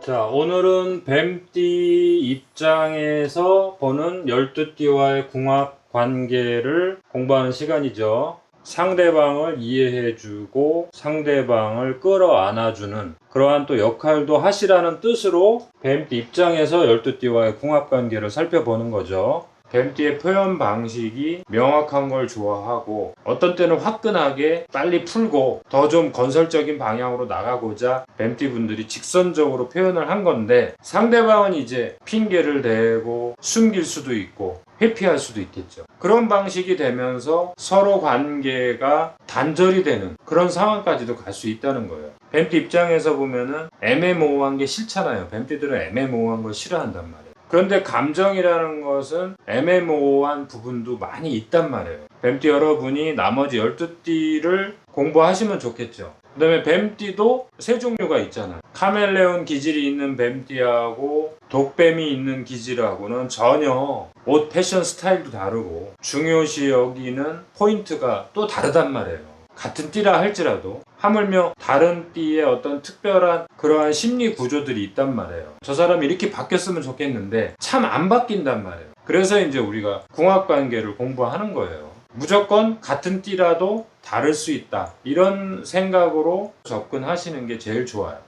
자, 오늘은 뱀띠 입장에서 보는 12띠와의 궁합 관계를 공부하는 시간이죠. 상대방을 이해해주고 상대방을 끌어안아주는 그러한 또 역할도 하시라는 뜻으로 뱀띠 입장에서 12띠와의 궁합 관계를 살펴보는 거죠. 뱀띠의 표현 방식이 명확한 걸 좋아하고 어떤 때는 화끈하게 빨리 풀고 더 좀 건설적인 방향으로 나가고자 뱀띠 분들이 직선적으로 표현을 한 건데, 상대방은 이제 핑계를 대고 숨길 수도 있고 회피할 수도 있겠죠. 그런 방식이 되면서 서로 관계가 단절이 되는 그런 상황까지도 갈 수 있다는 거예요. 뱀띠 입장에서 보면은 애매모호한 게 싫잖아요. 뱀띠들은 애매모호한 걸 싫어한단 말이에요. 그런데 감정이라는 것은 애매모호한 부분도 많이 있단 말이에요. 뱀띠 여러분이 나머지 12띠를 공부하시면 좋겠죠. 그 다음에 뱀띠도 세 종류가 있잖아요. 카멜레온 기질이 있는 뱀띠하고 독뱀이 있는 기질하고는 전혀 옷 패션 스타일도 다르고 중요시 여기는 포인트가 또 다르단 말이에요. 같은 띠라 할지라도 하물며 다른 띠의 어떤 특별한 그러한 심리 구조들이 있단 말이에요. 저 사람이 이렇게 바뀌었으면 좋겠는데 참 안 바뀐단 말이에요. 그래서 이제 우리가 궁합관계를 공부하는 거예요. 무조건 같은 띠라도 다를 수 있다, 이런 생각으로 접근하시는 게 제일 좋아요.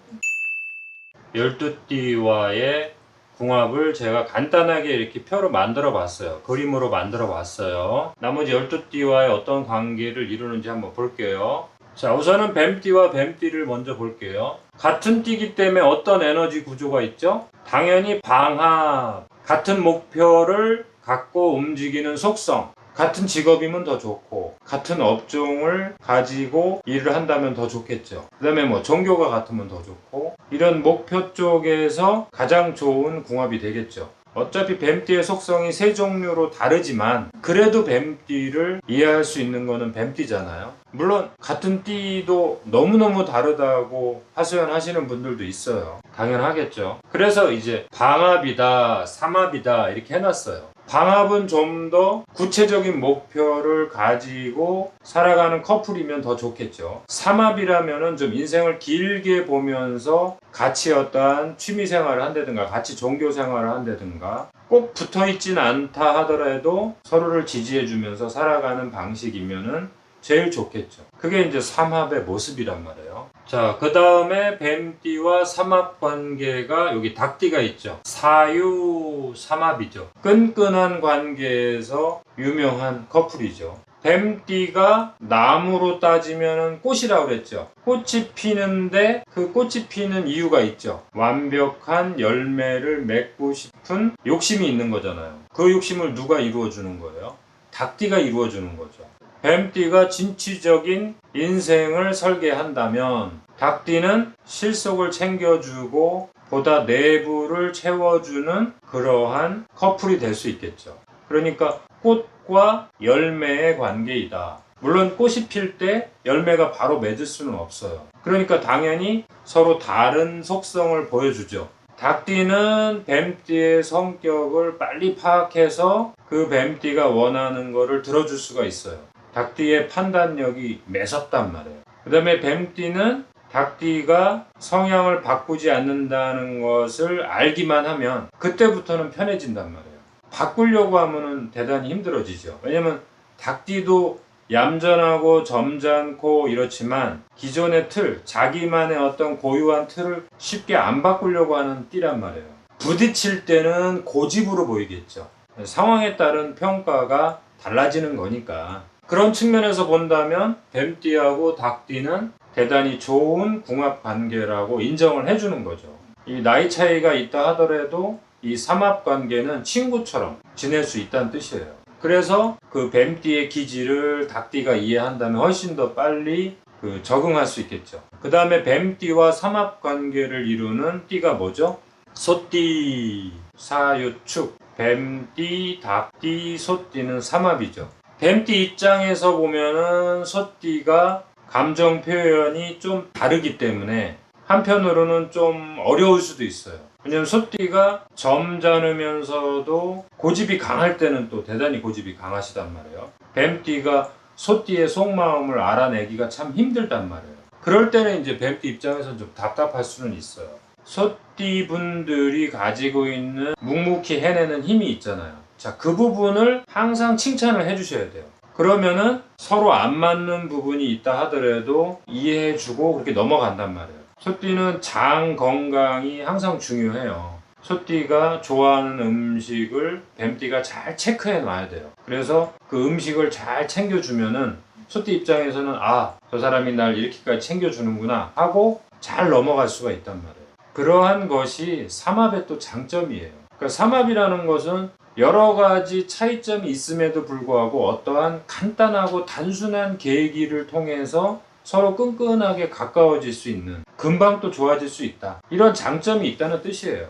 12띠와의 궁합을 제가 간단하게 이렇게 표로 만들어 봤어요. 그림으로 만들어 봤어요. 나머지 12띠와의 어떤 관계를 이루는지 한번 볼게요. 자, 우선은 뱀띠와 뱀띠를 먼저 볼게요. 같은 띠기 때문에 어떤 에너지 구조가 있죠? 당연히 방합, 같은 목표를 갖고 움직이는 속성, 같은 직업이면 더 좋고 같은 업종을 가지고 일을 한다면 더 좋겠죠. 그 다음에 뭐 종교가 같으면 더 좋고, 이런 목표 쪽에서 가장 좋은 궁합이 되겠죠. 어차피 뱀띠의 속성이 세 종류로 다르지만 그래도 뱀띠를 이해할 수 있는 거는 뱀띠잖아요. 물론 같은 띠도 너무너무 다르다고 하소연하시는 분들도 있어요. 당연하겠죠. 그래서 이제 방합이다, 삼합이다 이렇게 해놨어요. 방합은 좀 더 구체적인 목표를 가지고 살아가는 커플이면 더 좋겠죠. 삼합이라면은 좀 인생을 길게 보면서 같이 어떠한 취미생활을 한다든가 같이 종교생활을 한다든가 꼭 붙어있진 않다 하더라도 서로를 지지해주면서 살아가는 방식이면은 제일 좋겠죠. 그게 이제 삼합의 모습이란 말이에요. 자, 그 다음에 뱀띠와 삼합 관계가 여기 닭띠가 있죠. 사유 삼합이죠. 끈끈한 관계에서 유명한 커플이죠. 뱀띠가 나무로 따지면 꽃이라고 그랬죠. 꽃이 피는데 그 꽃이 피는 이유가 있죠. 완벽한 열매를 맺고 싶은 욕심이 있는 거잖아요. 그 욕심을 누가 이루어주는 거예요? 닭띠가 이루어주는 거죠. 뱀띠가 진취적인 인생을 설계한다면 닭띠는 실속을 챙겨주고 보다 내부를 채워주는 그러한 커플이 될 수 있겠죠. 그러니까 꽃과 열매의 관계이다. 물론 꽃이 필 때 열매가 바로 맺을 수는 없어요. 그러니까 당연히 서로 다른 속성을 보여주죠. 닭띠는 뱀띠의 성격을 빨리 파악해서 그 뱀띠가 원하는 거를 들어줄 수가 있어요. 닭띠의 판단력이 매섭단 말이에요. 그 다음에 뱀띠는 닭띠가 성향을 바꾸지 않는다는 것을 알기만 하면 그때부터는 편해진단 말이에요. 바꾸려고 하면은 대단히 힘들어지죠. 왜냐면 닭띠도 얌전하고 점잖고 이렇지만 기존의 틀, 자기만의 어떤 고유한 틀을 쉽게 안 바꾸려고 하는 띠란 말이에요. 부딪힐 때는 고집으로 보이겠죠. 상황에 따른 평가가 달라지는 거니까. 그런 측면에서 본다면 뱀띠하고 닭띠는 대단히 좋은 궁합 관계라고 인정을 해주는 거죠. 이 나이 차이가 있다 하더라도 이 삼합 관계는 친구처럼 지낼 수 있다는 뜻이에요. 그래서 그 뱀띠의 기질을 닭띠가 이해한다면 훨씬 더 빨리 적응할 수 있겠죠. 그 다음에 뱀띠와 삼합 관계를 이루는 띠가 뭐죠? 소띠, 사유축, 뱀띠, 닭띠, 소띠는 삼합이죠. 뱀띠 입장에서 보면은 소띠가 감정 표현이 좀 다르기 때문에 한편으로는 좀 어려울 수도 있어요. 왜냐면 소띠가 점잖으면서도 고집이 강할 때는 또 대단히 고집이 강하시단 말이에요. 뱀띠가 소띠의 속마음을 알아내기가 참 힘들단 말이에요. 그럴 때는 이제 뱀띠 입장에서는 좀 답답할 수는 있어요. 소띠 분들이 가지고 있는 묵묵히 해내는 힘이 있잖아요. 자, 그 부분을 항상 칭찬을 해주셔야 돼요. 그러면은 서로 안 맞는 부분이 있다 하더라도 이해해주고 그렇게 넘어간단 말이에요. 소띠는 장 건강이 항상 중요해요. 소띠가 좋아하는 음식을 뱀띠가 잘 체크해 놔야 돼요. 그래서 그 음식을 잘 챙겨주면은 소띠 입장에서는 아, 저 사람이 날 이렇게까지 챙겨주는구나 하고 잘 넘어갈 수가 있단 말이에요. 그러한 것이 삼합의 또 장점이에요. 그러니까 삼합이라는 것은 여러 가지 차이점이 있음에도 불구하고 어떠한 간단하고 단순한 계기를 통해서 서로 끈끈하게 가까워질 수 있는, 금방 또 좋아질 수 있다, 이런 장점이 있다는 뜻이에요.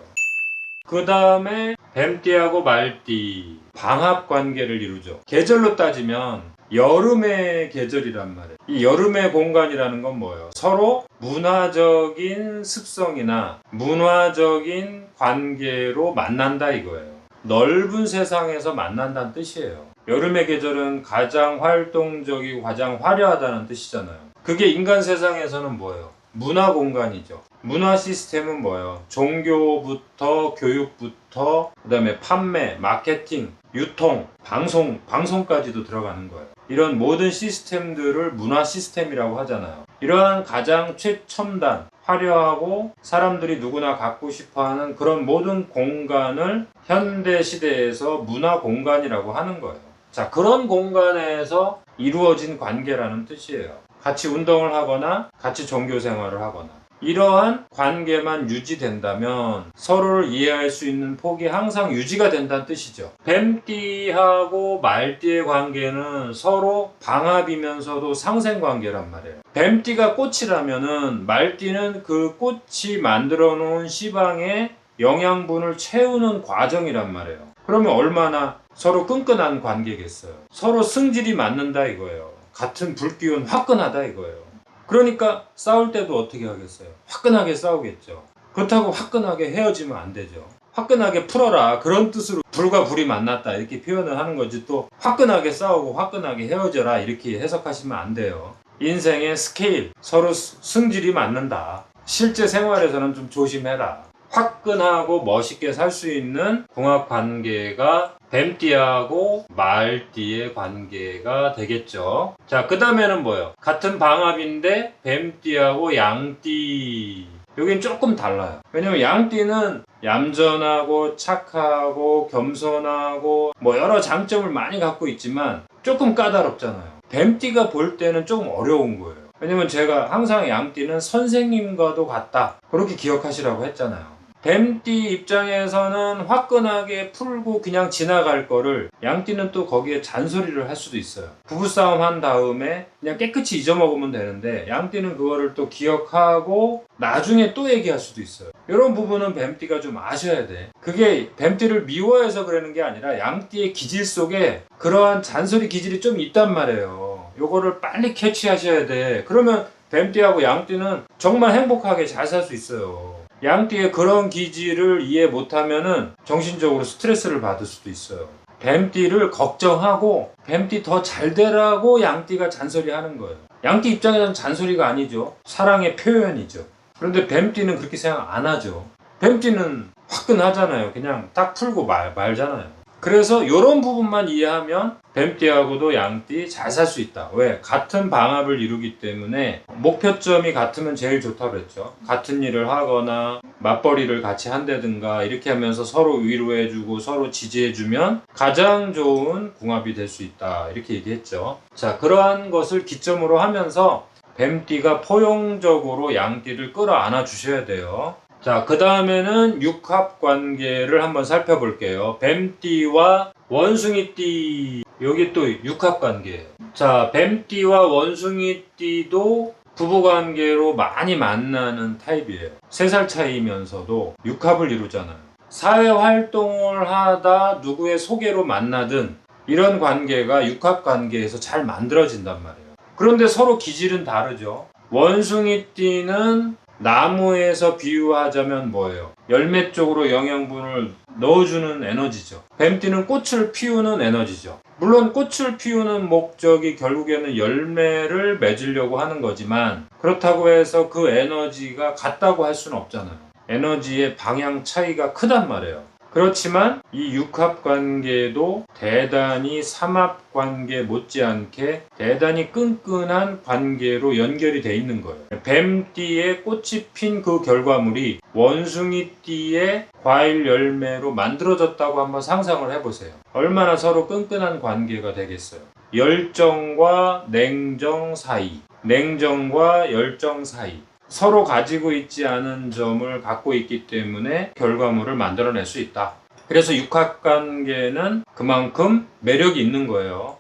그 다음에 뱀띠하고 말띠 방합 관계를 이루죠. 계절로 따지면 여름의 계절이란 말이에요. 이 여름의 공간이라는 건 뭐예요? 서로 문화적인 습성이나 문화적인 관계로 만난다 이거예요. 넓은 세상에서 만난다는 뜻이에요. 여름의 계절은 가장 활동적이고 가장 화려하다는 뜻이잖아요. 그게 인간 세상에서는 뭐예요? 문화 공간이죠. 문화 시스템은 뭐예요? 종교부터 교육부터 그다음에 판매, 마케팅, 유통, 방송까지도 들어가는 거예요. 이런 모든 시스템들을 문화 시스템이라고 하잖아요. 이러한 가장 최첨단, 화려하고 사람들이 누구나 갖고 싶어하는 그런 모든 공간을 현대 시대에서 문화 공간이라고 하는 거예요. 자, 그런 공간에서 이루어진 관계라는 뜻이에요. 같이 운동을 하거나 같이 종교 생활을 하거나 이러한 관계만 유지된다면 서로를 이해할 수 있는 폭이 항상 유지가 된다는 뜻이죠. 뱀띠하고 말띠의 관계는 서로 방합이면서도 상생관계란 말이에요. 뱀띠가 꽃이라면은 말띠는 그 꽃이 만들어 놓은 씨방에 영양분을 채우는 과정이란 말이에요. 그러면 얼마나 서로 끈끈한 관계겠어요. 서로 승질이 맞는다 이거예요. 같은 불기운 화끈하다 이거예요. 그러니까 싸울 때도 어떻게 하겠어요? 화끈하게 싸우겠죠. 그렇다고 화끈하게 헤어지면 안 되죠. 화끈하게 풀어라 그런 뜻으로 불과 불이 만났다 이렇게 표현을 하는 거지, 또 화끈하게 싸우고 화끈하게 헤어져라 이렇게 해석하시면 안 돼요. 인생의 스케일, 서로 승질이 맞는다. 실제 생활에서는 좀 조심해라. 화끈하고 멋있게 살 수 있는 궁합 관계가 뱀띠하고 말띠의 관계가 되겠죠. 자, 그 다음에는 뭐예요? 같은 방합인데 뱀띠하고 양띠. 여긴 조금 달라요. 왜냐면 양띠는 얌전하고 착하고 겸손하고 뭐 여러 장점을 많이 갖고 있지만 조금 까다롭잖아요. 뱀띠가 볼 때는 조금 어려운 거예요. 왜냐면 제가 항상 양띠는 선생님과도 같다, 그렇게 기억하시라고 했잖아요. 뱀띠 입장에서는 화끈하게 풀고 그냥 지나갈 거를 양띠는 또 거기에 잔소리를 할 수도 있어요. 부부싸움 한 다음에 그냥 깨끗이 잊어먹으면 되는데 양띠는 그거를 또 기억하고 나중에 또 얘기할 수도 있어요. 이런 부분은 뱀띠가 좀 아셔야 돼. 그게 뱀띠를 미워해서 그러는 게 아니라 양띠의 기질 속에 그러한 잔소리 기질이 좀 있단 말이에요. 요거를 빨리 캐치하셔야 돼. 그러면 뱀띠하고 양띠는 정말 행복하게 잘 살 수 있어요. 양띠의 그런 기질을 이해 못하면은 정신적으로 스트레스를 받을 수도 있어요. 뱀띠를 걱정하고 뱀띠 더 잘 되라고 양띠가 잔소리 하는 거예요. 양띠 입장에서는 잔소리가 아니죠. 사랑의 표현이죠. 그런데 뱀띠는 그렇게 생각 안 하죠. 뱀띠는 화끈하잖아요. 그냥 딱 풀고 말잖아요. 그래서 이런 부분만 이해하면 뱀띠하고도 양띠 잘 살 수 있다. 왜? 같은 방합을 이루기 때문에 목표점이 같으면 제일 좋다고 그랬죠. 같은 일을 하거나 맞벌이를 같이 한다든가 이렇게 하면서 서로 위로해주고 서로 지지해주면 가장 좋은 궁합이 될 수 있다, 이렇게 얘기했죠. 자, 그러한 것을 기점으로 하면서 뱀띠가 포용적으로 양띠를 끌어안아 주셔야 돼요. 자, 그 다음에는 육합 관계를 한번 살펴볼게요. 뱀띠와 원숭이띠. 여기 또 육합 관계예요. 자, 뱀띠와 원숭이띠도 부부관계로 많이 만나는 타입이에요. 3살 차이면서도 육합을 이루잖아요. 사회활동을 하다 누구의 소개로 만나든 이런 관계가 육합 관계에서 잘 만들어진단 말이에요. 그런데 서로 기질은 다르죠. 원숭이띠는 나무에서 비유하자면 뭐예요? 열매 쪽으로 영양분을 넣어주는 에너지죠. 뱀띠는 꽃을 피우는 에너지죠. 물론 꽃을 피우는 목적이 결국에는 열매를 맺으려고 하는 거지만 그렇다고 해서 그 에너지가 같다고 할 수는 없잖아요. 에너지의 방향 차이가 크단 말이에요. 그렇지만 이 육합관계도 대단히 삼합관계 못지않게 대단히 끈끈한 관계로 연결이 돼 있는 거예요. 뱀띠에 꽃이 핀 그 결과물이 원숭이띠의 과일 열매로 만들어졌다고 한번 상상을 해보세요. 얼마나 서로 끈끈한 관계가 되겠어요. 열정과 냉정 사이, 냉정과 열정 사이, 서로 가지고 있지 않은 점을 갖고 있기 때문에 결과물을 만들어낼 수 있다. 그래서 육합관계는 그만큼 매력이 있는 거예요.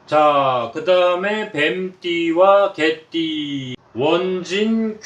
자, 그 다음에 뱀띠와 개띠, 원진,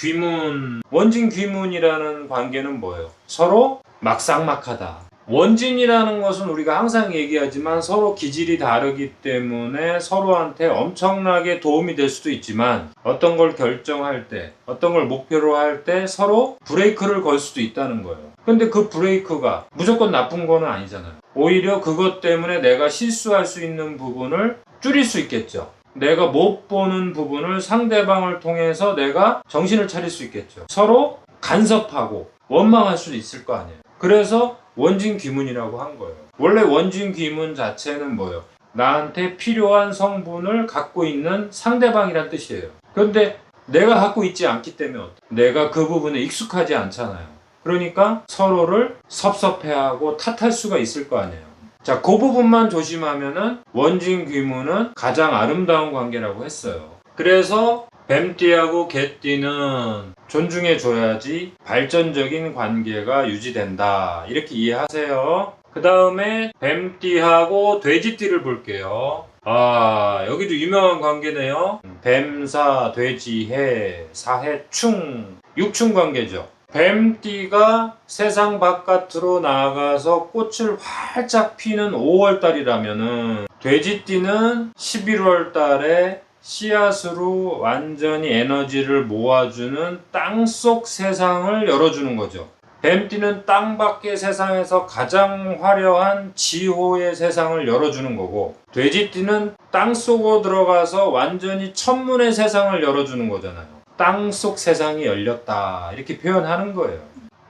귀문이라는 관계는 뭐예요? 서로 막상막하다. 원진이라는 것은 우리가 항상 얘기하지만 서로 기질이 다르기 때문에 서로한테 엄청나게 도움이 될 수도 있지만 어떤 걸 결정할 때, 어떤 걸 목표로 할 때 서로 브레이크를 걸 수도 있다는 거예요. 근데 그 브레이크가 무조건 나쁜 거는 아니잖아요. 오히려 그것 때문에 내가 실수할 수 있는 부분을 줄일 수 있겠죠. 내가 못 보는 부분을 상대방을 통해서 내가 정신을 차릴 수 있겠죠. 서로 간섭하고 원망할 수도 있을 거 아니에요. 그래서 원진귀문이라고 한 거예요. 원래 원진귀문 자체는 뭐예요? 나한테 필요한 성분을 갖고 있는 상대방이란 뜻이에요. 그런데 내가 갖고 있지 않기 때문에 내가 그 부분에 익숙하지 않잖아요. 그러니까 서로를 섭섭해하고 탓할 수가 있을 거 아니에요. 자, 그 부분만 조심하면은 원진귀문은 가장 아름다운 관계라고 했어요. 그래서 뱀띠하고 개띠는 존중해줘야지 발전적인 관계가 유지된다. 이렇게 이해하세요. 그 다음에 뱀띠하고 돼지띠를 볼게요. 아, 여기도 유명한 관계네요. 뱀사, 돼지해, 사해충, 육충 관계죠. 뱀띠가 세상 바깥으로 나가서 꽃을 활짝 피는 5월달이라면은 돼지띠는 11월달에 씨앗으로 완전히 에너지를 모아주는 땅속 세상을 열어주는 거죠. 뱀띠는 땅 밖의 세상에서 가장 화려한 지호의 세상을 열어주는 거고, 돼지띠는 땅 속으로 들어가서 완전히 천문의 세상을 열어주는 거잖아요. 땅속 세상이 열렸다, 이렇게 표현하는 거예요.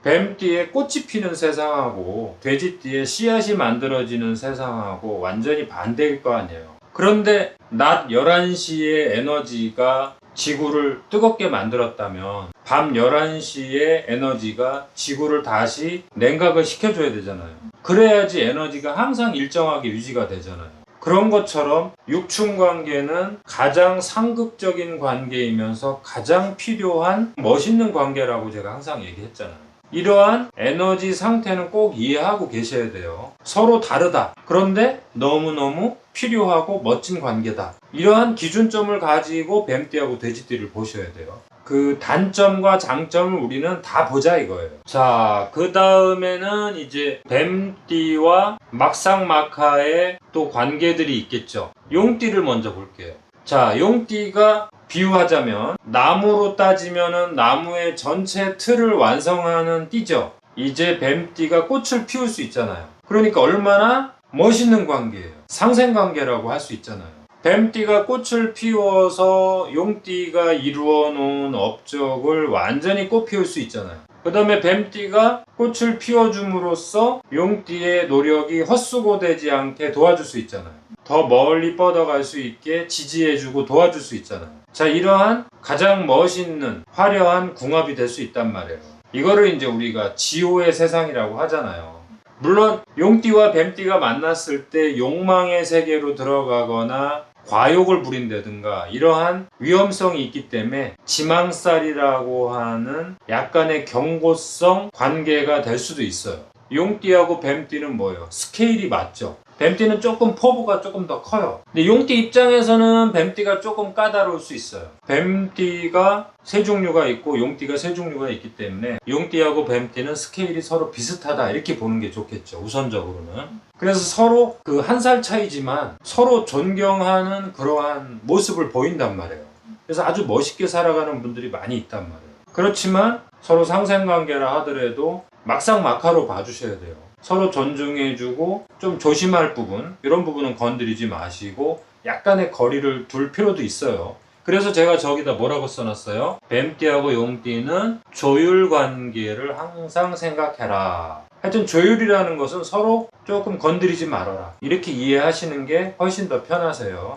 뱀띠의 꽃이 피는 세상하고 돼지띠의 씨앗이 만들어지는 세상하고 완전히 반대일 거 아니에요. 그런데 낮 11시의 에너지가 지구를 뜨겁게 만들었다면 밤 11시의 에너지가 지구를 다시 냉각을 시켜줘야 되잖아요. 그래야지 에너지가 항상 일정하게 유지가 되잖아요. 그런 것처럼 육충 관계는 가장 상극적인 관계이면서 가장 필요한 멋있는 관계라고 제가 항상 얘기했잖아요. 이러한 에너지 상태는 꼭 이해하고 계셔야 돼요. 서로 다르다. 그런데 너무너무 필요하고 멋진 관계다. 이러한 기준점을 가지고 뱀띠하고 돼지띠를 보셔야 돼요. 그 단점과 장점을 우리는 다 보자 이거예요. 자, 그 다음에는 이제 뱀띠와 막상막하의 또 관계들이 있겠죠. 용띠를 먼저 볼게요. 자, 용띠가 비유하자면 나무로 따지면은 나무의 전체 틀을 완성하는 띠죠. 이제 뱀띠가 꽃을 피울 수 있잖아요. 그러니까 얼마나 멋있는 관계예요. 상생관계라고 할 수 있잖아요. 뱀띠가 꽃을 피워서 용띠가 이루어 놓은 업적을 완전히 꽃 피울 수 있잖아요. 그 다음에 뱀띠가 꽃을 피워줌으로써 용띠의 노력이 헛수고되지 않게 도와줄 수 있잖아요. 더 멀리 뻗어갈 수 있게 지지해주고 도와줄 수 있잖아요. 자, 이러한 가장 멋있는 화려한 궁합이 될 수 있단 말이에요. 이거를 이제 우리가 지호의 세상이라고 하잖아요. 물론 용띠와 뱀띠가 만났을 때 욕망의 세계로 들어가거나 과욕을 부린다든가 이러한 위험성이 있기 때문에 지망살이라고 하는 약간의 경고성 관계가 될 수도 있어요. 용띠하고 뱀띠는 뭐예요? 스케일이 맞죠? 뱀띠는 조금 포부가 조금 더 커요. 근데 용띠 입장에서는 뱀띠가 조금 까다로울 수 있어요. 뱀띠가 세 종류가 있고 용띠가 세 종류가 있기 때문에 용띠하고 뱀띠는 스케일이 서로 비슷하다 이렇게 보는 게 좋겠죠. 우선적으로는. 그래서 서로 그 한 살 차이지만 서로 존경하는 그러한 모습을 보인단 말이에요. 그래서 아주 멋있게 살아가는 분들이 많이 있단 말이에요. 그렇지만 서로 상생관계라 하더라도 막상막하로 봐주셔야 돼요. 서로 존중해주고 좀 조심할 부분, 이런 부분은 건드리지 마시고 약간의 거리를 둘 필요도 있어요. 그래서 제가 저기다 뭐라고 써놨어요? 뱀띠하고 용띠는 조율 관계를 항상 생각해라. 하여튼 조율이라는 것은 서로 조금 건드리지 말아라. 이렇게 이해하시는 게 훨씬 더 편하세요.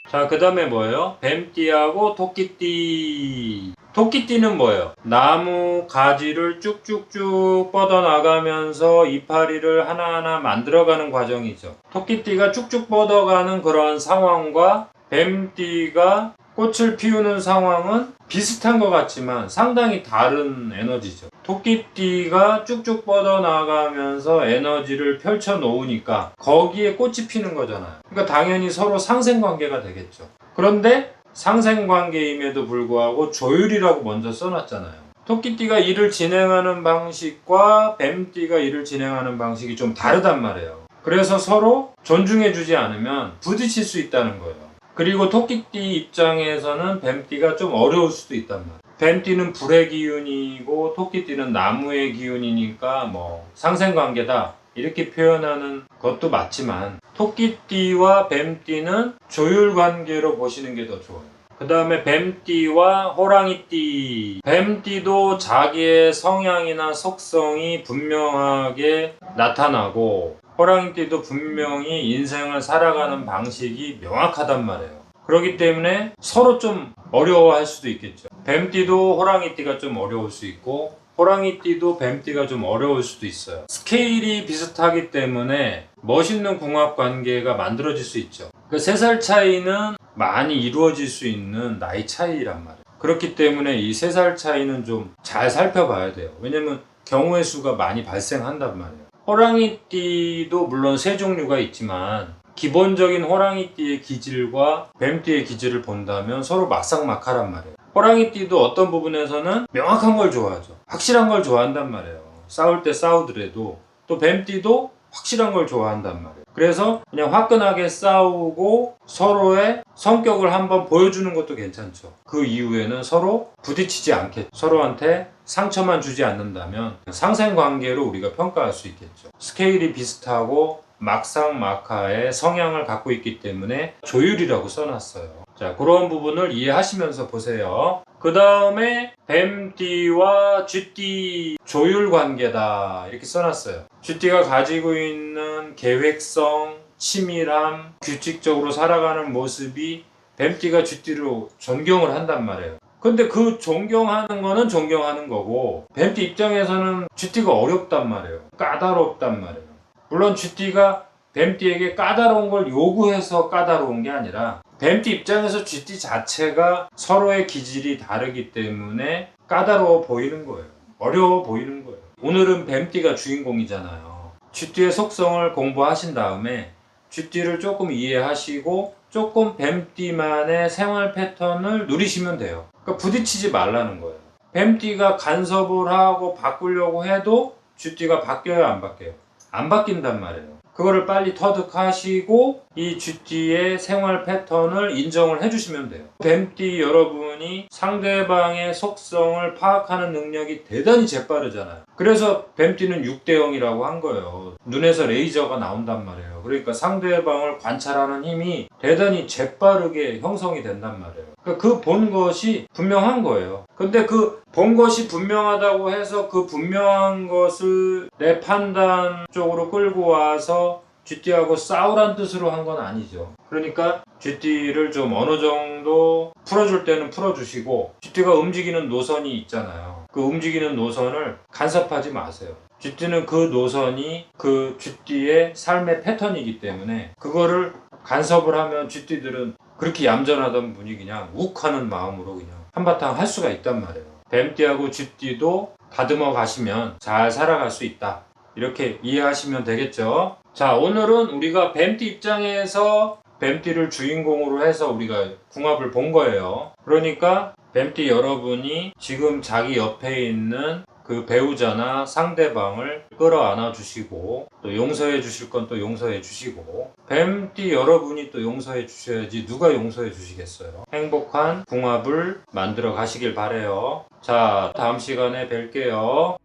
자, 그 다음에 뭐예요? 뱀띠하고 토끼띠. 토끼띠는 뭐예요? 나무 가지를 쭉쭉쭉 뻗어나가면서 이파리를 하나하나 만들어가는 과정이죠. 토끼띠가 쭉쭉 뻗어가는 그런 상황과 뱀띠가 꽃을 피우는 상황은 비슷한 것 같지만 상당히 다른 에너지죠. 토끼띠가 쭉쭉 뻗어나가면서 에너지를 펼쳐 놓으니까 거기에 꽃이 피는 거잖아요. 그러니까 당연히 서로 상생관계가 되겠죠. 그런데 상생관계임에도 불구하고 조율이라고 먼저 써놨잖아요. 토끼띠가 일을 진행하는 방식과 뱀띠가 일을 진행하는 방식이 좀 다르단 말이에요. 그래서 서로 존중해주지 않으면 부딪힐 수 있다는 거예요. 그리고 토끼띠 입장에서는 뱀띠가 좀 어려울 수도 있단 말이에요. 뱀띠는 불의 기운이고 토끼띠는 나무의 기운이니까 뭐 상생관계다 이렇게 표현하는 것도 맞지만 토끼띠와 뱀띠는 조율관계로 보시는 게 더 좋아요. 그 다음에 뱀띠와 호랑이띠. 뱀띠도 자기의 성향이나 속성이 분명하게 나타나고 호랑이띠도 분명히 인생을 살아가는 방식이 명확하단 말이에요. 그렇기 때문에 서로 좀 어려워할 수도 있겠죠. 뱀띠도 호랑이띠가 좀 어려울 수 있고 호랑이띠도 뱀띠가 좀 어려울 수도 있어요. 스케일이 비슷하기 때문에 멋있는 궁합 관계가 만들어질 수 있죠. 그 3살 차이는 많이 이루어질 수 있는 나이 차이란 말이에요. 그렇기 때문에 이 3살 차이는 좀 잘 살펴봐야 돼요. 왜냐면 경우의 수가 많이 발생한단 말이에요. 호랑이띠도 물론 3종류가 있지만 기본적인 호랑이띠의 기질과 뱀띠의 기질을 본다면 서로 막상막하란 말이에요. 호랑이띠도 어떤 부분에서는 명확한 걸 좋아하죠. 확실한 걸 좋아한단 말이에요. 싸울 때 싸우더라도. 또 뱀띠도 확실한 걸 좋아한단 말이에요. 그래서 그냥 화끈하게 싸우고 서로의 성격을 한번 보여주는 것도 괜찮죠. 그 이후에는 서로 부딪히지 않겠죠. 서로한테 상처만 주지 않는다면 상생관계로 우리가 평가할 수 있겠죠. 스케일이 비슷하고 막상막하의 성향을 갖고 있기 때문에 조율이라고 써놨어요. 자, 그런 부분을 이해하시면서 보세요. 그 다음에 뱀띠와 쥐띠 조율 관계다 이렇게 써놨어요. 쥐띠가 가지고 있는 계획성, 치밀함, 규칙적으로 살아가는 모습이 뱀띠가 쥐띠로 존경을 한단 말이에요. 근데 그 존경하는 거는 존경하는 거고 뱀띠 입장에서는 쥐띠가 어렵단 말이에요. 까다롭단 말이에요. 물론 쥐띠가 뱀띠에게 까다로운 걸 요구해서 까다로운 게 아니라 뱀띠 입장에서 쥐띠 자체가 서로의 기질이 다르기 때문에 까다로워 보이는 거예요. 어려워 보이는 거예요. 오늘은 뱀띠가 주인공이잖아요. 쥐띠의 속성을 공부하신 다음에 쥐띠를 조금 이해하시고 조금 뱀띠만의 생활 패턴을 누리시면 돼요. 그러니까 부딪히지 말라는 거예요. 뱀띠가 간섭을 하고 바꾸려고 해도 쥐띠가 바뀌어요, 안 바뀌어요? 안 바뀐단 말이에요. 그거를 빨리 터득하시고 이 쥐띠의 생활 패턴을 인정을 해주시면 돼요. 뱀띠 여러분이 상대방의 속성을 파악하는 능력이 대단히 재빠르잖아요. 그래서 뱀띠는 6대 0이라고 한 거예요. 눈에서 레이저가 나온단 말이에요. 그러니까 상대방을 관찰하는 힘이 대단히 재빠르게 형성이 된단 말이에요. 그 본 것이 분명한 거예요. 근데 그 본 것이 분명하다고 해서 그 분명한 것을 내 판단 쪽으로 끌고 와서 쥐띠하고 싸우란 뜻으로 한 건 아니죠. 그러니까 쥐띠를 좀 어느 정도 풀어줄 때는 풀어주시고 쥐띠가 움직이는 노선이 있잖아요. 그 움직이는 노선을 간섭하지 마세요. 쥐띠는 그 노선이 그 쥐띠의 삶의 패턴이기 때문에 그거를 간섭을 하면 쥐띠들은 그렇게 얌전하던 분이 그냥 욱하는 마음으로 그냥 한바탕 할 수가 있단 말이에요. 뱀띠하고 쥐띠도 다듬어 가시면 잘 살아갈 수 있다. 이렇게 이해하시면 되겠죠. 자, 오늘은 우리가 뱀띠 입장에서 뱀띠를 주인공으로 해서 우리가 궁합을 본 거예요. 그러니까 뱀띠 여러분이 지금 자기 옆에 있는 그 배우자나 상대방을 끌어안아 주시고 또 용서해 주실 건 또 용서해 주시고 뱀띠 여러분이 또 용서해 주셔야지 누가 용서해 주시겠어요. 행복한 궁합을 만들어 가시길 바래요. 자, 다음 시간에 뵐게요.